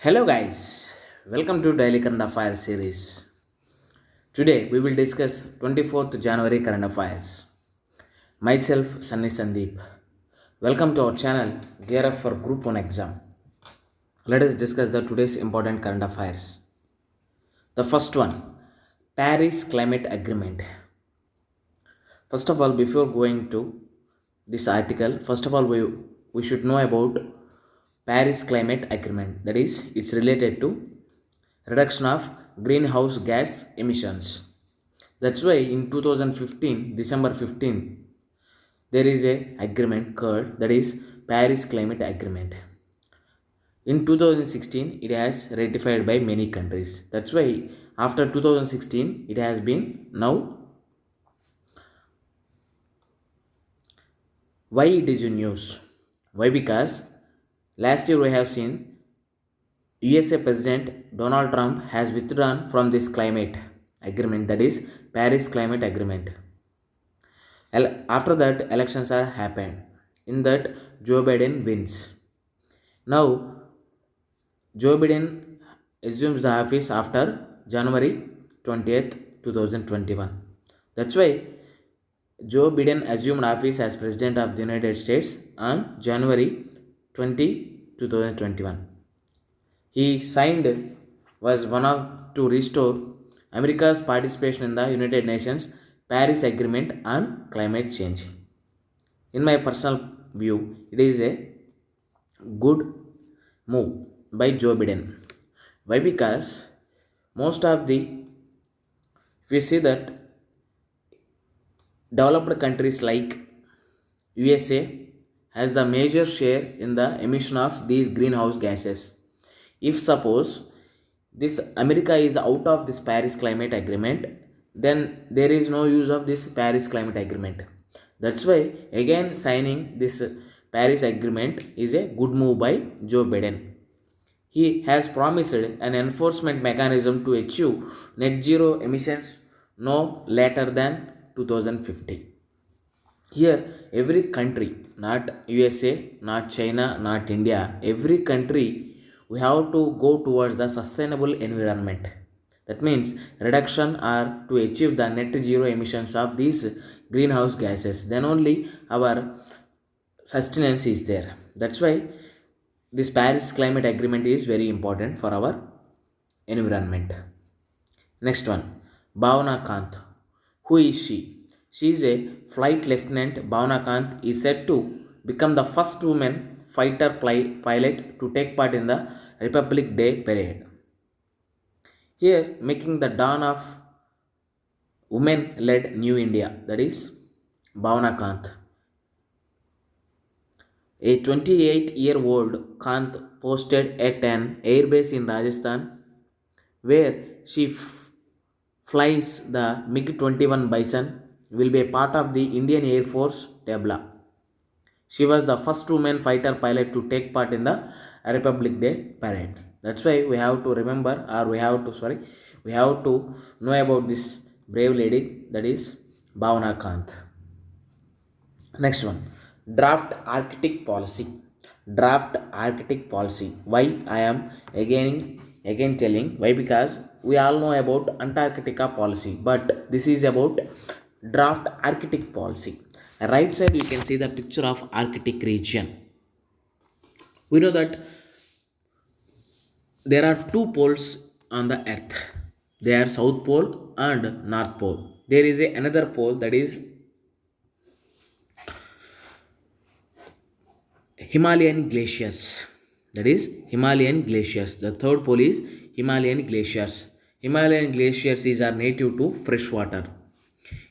Hello guys, welcome to Daily Current Affairs series. Today we will discuss 24th January current affairs. Myself Sunny Sandeep. Welcome to our channel Gear Up for Group 1 exam. Let us discuss the today's important current affairs. The first one, Paris Climate Agreement. First of all, before going to this article, first of all we should know about Paris Climate Agreement. That is, it's related to reduction of greenhouse gas emissions. That's why in 2015, December 15, there is a agreement called that is Paris Climate Agreement. In 2016, it has ratified by many countries. That's why after 2016, it has been now. Why it is in news? Why? Because last year we have seen USA President Donald Trump has withdrawn from this climate agreement, that is Paris Climate Agreement. After that, elections are happened. In that, Joe Biden wins. Now, Joe Biden assumes the office after January 20th, 2021. That's why Joe Biden assumed office as President of the United States on January 20, 2021. He signed was one of to restore America's participation in the United Nations Paris Agreement on climate change. In my personal view, it is a good move by Joe Biden. Why? Because most of the, if you see that developed countries like USA has the major share in the emission of these greenhouse gases. If suppose this America is out of this Paris Climate Agreement, then there is no use of this Paris Climate Agreement. That's why again signing this Paris Agreement is a good move by Joe Biden. He has promised an enforcement mechanism to achieve net zero emissions no later than 2050. Here, every country, not USA, not China, not India, every country we have to go towards the sustainable environment. That means reduction or to achieve the net zero emissions of these greenhouse gases. Then only our sustenance is there. That's why this Paris Climate Agreement is very important for our environment. Next one, Bhavana Kant. Who is she? She is a flight lieutenant. Bhavana Kant is said to become the first woman fighter pilot to take part in the Republic Day parade. Here, making the dawn of women-led New India. That is Bhavana Kant. A 28-year-old Kant posted at an airbase in Rajasthan where she flies the MiG 21 Bison, will be a part of the Indian Air Force Tabla. She was the first woman fighter pilot to take part in the Republic Day parade. That's why we have to remember, or we have to know about this brave lady, that is Bhavana Kant. Next one, draft Arctic policy. Draft Arctic policy. Why I am again telling? Why? Because we all know about Antarctica policy, but this is about draft Arctic policy. Right side you can see the picture of Arctic region. We know that there are two poles on the earth. They are South Pole and North Pole. There is another pole, that is Himalayan glaciers. That is Himalayan glaciers. The third pole is Himalayan glaciers. Himalayan glaciers are native to fresh water.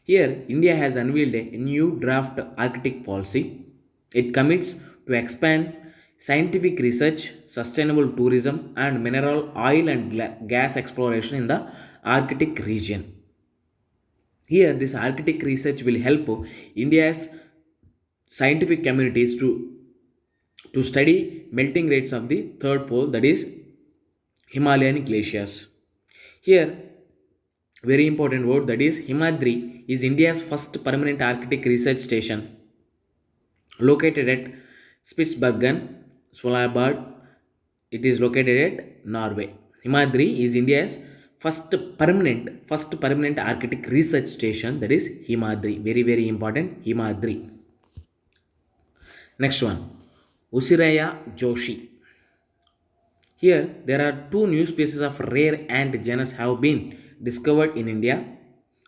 Here, India has unveiled a new draft Arctic policy. It commits to expand scientific research, sustainable tourism, and mineral, oil, and gas exploration in the Arctic region. Here, this Arctic research will help India's scientific communities to study melting rates of the third pole, that is Himalayan glaciers. Here, very important word, that is Himadri is India's first permanent Arctic research station located at Spitsbergen, Svalbard, It is located at Norway. Himadri is India's first permanent Arctic research station. That is Himadri. Very very important. Himadri. Next one, Usiraya Joshi. Here, there are two new species of rare ant genus have been discovered in India.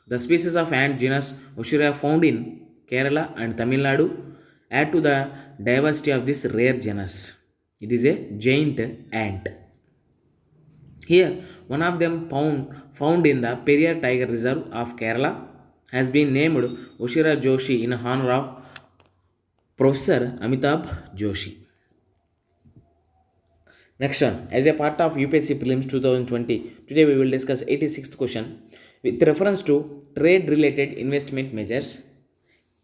The species of ant genus Usiraya found in Kerala and Tamil Nadu add to the diversity of this rare genus. It is a giant ant. Here, one of them found in the Periyar Tiger Reserve of Kerala has been named Ushira Joshi in honor of Professor Amitabh Joshi. Next one, as a part of UPSC Prelims 2020, today we will discuss 86th question with reference to trade-related investment measures.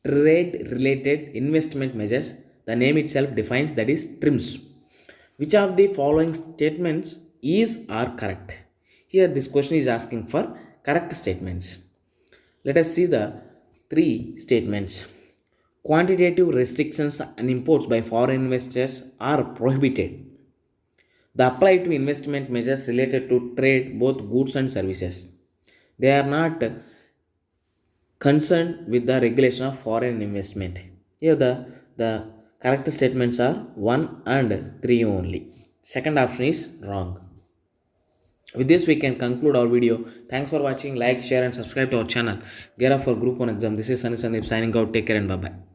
Trade-related investment measures, the name itself defines, that is TRIMS. Which of the following statements is or correct? Here this question is asking for correct statements. Let us see the three statements. Quantitative restrictions on imports by foreign investors are prohibited. They apply to investment measures related to trade, both goods and services. They are not concerned with the regulation of foreign investment. Here the correct statements are 1 and 3 only. Second option is wrong. With this we can conclude our video. Thanks for watching. Like, share and subscribe to our channel. Gear up for Group 1 exam. This is Sunny Sandeep signing out. Take care and bye bye.